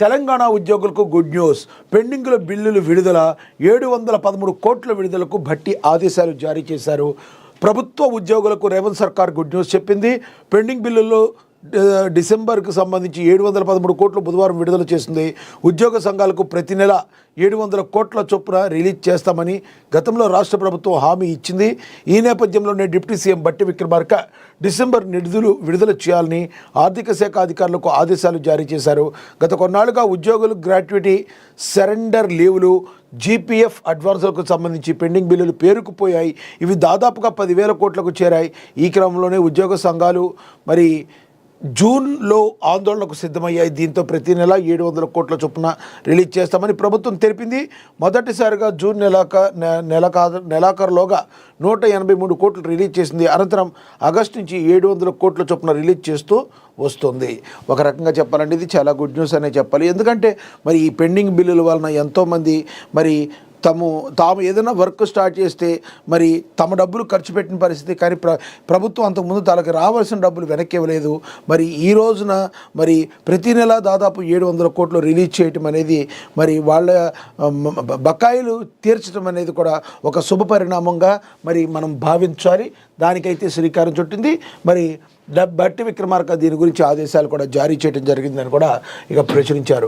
తెలంగాణ ఉద్యోగులకు good news. పెండింగ్ల బిల్లులు విడుదల. 713 కోట్ల విడుదలకు భట్టి ఆదేశాలు జారీ చేశారు. ప్రభుత్వ ఉద్యోగులకు రేవంత్ సర్కార్ గుడ్ న్యూస్ చెప్పింది. పెండింగ్ బిల్లుల్లో డిసెంబర్కు సంబంధించి 713 కోట్లు బుధవారం విడుదల చేసింది. ఉద్యోగ సంఘాలకు ప్రతి నెల 700 కోట్ల చొప్పున రిలీజ్ చేస్తామని గతంలో రాష్ట్ర ప్రభుత్వం హామీ ఇచ్చింది. ఈ నేపథ్యంలోనే డిప్యూటీ సీఎం బట్టి విక్రమార్క డిసెంబర్ నిధులు విడుదల చేయాలని ఆర్థిక శాఖ అధికారులకు ఆదేశాలు జారీ చేశారు. గత కొన్నాళ్లుగా ఉద్యోగులు గ్రాట్యుటీ, సరెండర్ లీవులు, జీపీఎఫ్ అడ్వాన్సులకు సంబంధించి పెండింగ్ బిల్లులు పేరుకుపోయాయి. ఇవి దాదాపుగా 10,000 కోట్లకు చేరాయి. ఈ క్రమంలోనే ఉద్యోగ సంఘాలు మరి జూన్లో ఆందోళనకు సిద్ధమయ్యాయి. దీంతో ప్రతి నెల 700 కోట్ల చొప్పున రిలీజ్ చేస్తామని ప్రభుత్వం తెలిపింది. మొదటిసారిగా జూన్ నెలాఖరులోగా 183 కోట్లు రిలీజ్ చేసింది. అనంతరం ఆగస్టు నుంచి 700 కోట్ల చొప్పున రిలీజ్ చేస్తూ వస్తుంది. ఒక రకంగా చెప్పాలంటే ఇది చాలా గుడ్ న్యూస్ అనే చెప్పాలి. ఎందుకంటే మరి ఈ పెండింగ్ బిల్లుల వలన ఎంతోమంది మరి తాము ఏదైనా వర్క్ స్టార్ట్ చేస్తే మరి తమ డబ్బులు ఖర్చు పెట్టిన పరిస్థితి, కానీ ప్రభుత్వం అంతకుముందు తనకి రావాల్సిన డబ్బులు వెనక్కి ఇవ్వలేదు. మరి ఈ రోజున మరి ప్రతి నెల దాదాపు 700 కోట్లు రిలీజ్ చేయటం అనేది మరి వాళ్ళ బకాయిలు తీర్చడం అనేది కూడా ఒక శుభ పరిణామంగా మరి మనం భావించాలి. దానికైతే శ్రీకారం చుట్టింది. మరి బట్టి విక్రమార్క దీని గురించి ఆదేశాలు కూడా జారీ చేయడం జరిగిందని కూడా ఇక ప్రచురించారు.